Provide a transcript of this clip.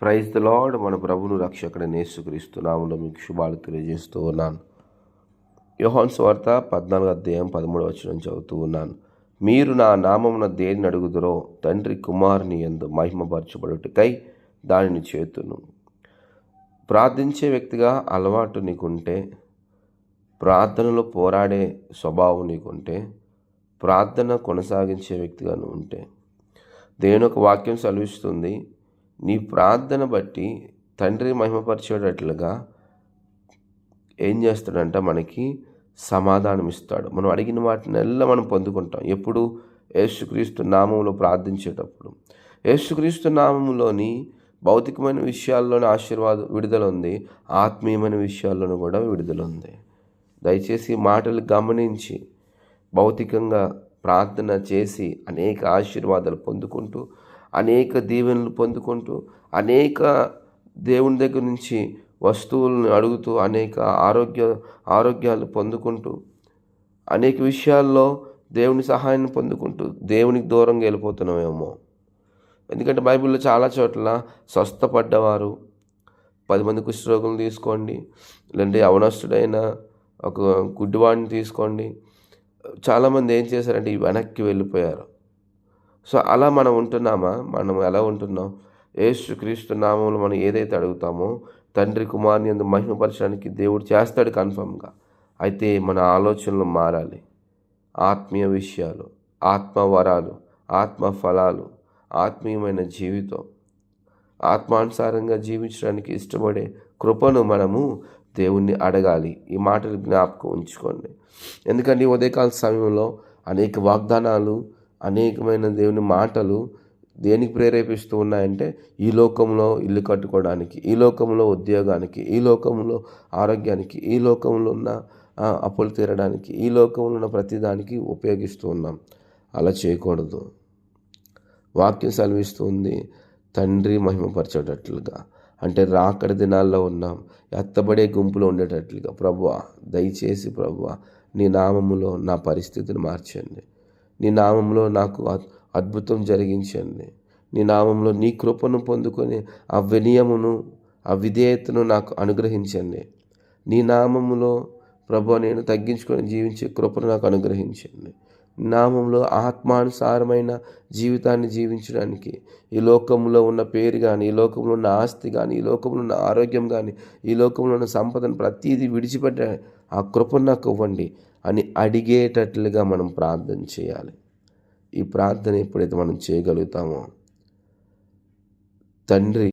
Praise the lord. మన ప్రభువును రక్షకుడైన యేసుక్రీస్తు నామములో మీకు శుభాలు తెలియజేస్తూ ఉన్నాను. యోహాను సువార్త 14:13 చదువుతూ ఉన్నాను. మీరు నా నామమున దేనిని అడుగుదురో తండ్రి కుమారుని యందు మహిమపరచబడుటకై దానిని చేతును. ప్రార్థించే వ్యక్తిగా అలవాటు నీకుంటే, ప్రార్థనలో పోరాడే స్వభావం నీకుంటే, ప్రార్థన కొనసాగించే వ్యక్తిగా నువ్వు ఉంటే, దేవుని ఒక వాక్యం సెలవిస్తుంది, నీ ప్రార్థన బట్టి తండ్రి మహిమపరిచేటట్లుగా ఏం చేస్తాడంట, మనకి సమాధానం ఇస్తాడు. మనం అడిగిన వాటినెల్లా మనం పొందుకుంటాం. ఎప్పుడు? యేసుక్రీస్తు నామములో ప్రార్థించేటప్పుడు. యేసుక్రీస్తు నామములోని భౌతికమైన విషయాల్లోని విడుదల ఉంది, ఆత్మీయమైన విషయాల్లోనూ కూడా విడుదల ఉంది. దయచేసి మాటలు గమనించి భౌతికంగా ప్రార్థన చేసి అనేక ఆశీర్వాదాలు పొందుకుంటూ, అనేక దీవెనలు పొందుకుంటూ, అనేక దేవుని దగ్గర నుంచి వస్తువులను అడుగుతూ, అనేక ఆరోగ్యాలు పొందుకుంటూ, అనేక విషయాల్లో దేవుని సహాయాన్ని పొందుకుంటూ దేవునికి దూరంగా వెళ్ళిపోతున్నామేమో. ఎందుకంటే బైబిల్లో చాలా చోట్ల స్వస్థపడ్డవారు, 10 మంది కుష్ఠరోగులను తీసుకోండి, లేదంటే అవనస్తుడైన ఒక గుడ్డివాడిని తీసుకోండి, చాలామంది ఏం చేశారంటే వెనక్కి వెళ్ళిపోయారు. సో అలా మనం ఉంటున్నామా? మనం ఎలా ఉంటున్నాం? యేసుక్రీస్తు నామములో మనం ఏదైతే అడుగుతామో తండ్రి కుమారుని యందు మహిమపరచడానికి దేవుడు చేస్తాడు కన్ఫర్మ్గా. అయితే మన ఆలోచనలు మారాలి. ఆత్మీయ విషయాలు, ఆత్మవరాలు, ఆత్మ ఫలాలు, ఆత్మీయమైన జీవితం, ఆత్మానుసారంగా జీవించడానికి ఇష్టపడే కృపను మనము దేవుణ్ణి అడగాలి. ఈ మాటలు జ్ఞాపకం ఉంచుకోండి. ఎందుకంటే ఉదయకాల సమయంలో అనేక వాగ్దానాలు, అనేకమైన దేవుని మాటలు దేనికి ప్రేరేపిస్తూ ఉన్నాయంటే, ఈ లోకంలో ఇల్లు కట్టుకోవడానికి, ఈ లోకంలో ఉద్యోగానికి, ఈ లోకంలో ఆరోగ్యానికి, ఈ లోకంలో ఉన్న అప్పులు తీరడానికి, ఈ లోకంలో ఉన్న ప్రతిదానికి ఉపయోగిస్తూ ఉన్నాం. అలా చేయకూడదు. వాక్యం సెలవిస్తుంది, తండ్రి మహిమపరచేటట్లుగా, అంటే రాకడ దినాల్లో ఉన్నాం, ఎత్తబడే గుంపులో ఉండేటట్లుగా. ప్రభువా, దయచేసి ప్రభువా, నీ నామములో నా పరిస్థితిని మార్చండి, నీ నామంలో నాకు అద్భుతం జరిగించండి, నీ నామంలో నీ కృపను పొందుకొని ఆ వినయమును, ఆ విధేయతను నాకు అనుగ్రహించండి. నీ నామములో ప్రభువా నేను తగ్గించుకొని జీవించే కృపను నాకు అనుగ్రహించండి. నామంలో ఆత్మానుసారమైన జీవితాన్ని జీవించడానికి, ఈ లోకంలో ఉన్న పేరు కానీ, ఈ లోకంలో ఉన్న ఆస్తి కానీ, ఈ లోకంలో ఉన్న ఆరోగ్యం కానీ, ఈ లోకంలో ఉన్న సంపదను ప్రతీది విడిచిపెట్టే ఆ కృపను నాకు ఇవ్వండి అని అడిగేటట్లుగా మనం ప్రార్థన చేయాలి. ఈ ప్రార్థన ఎప్పుడైతే మనం చేయగలుగుతామో తండ్రి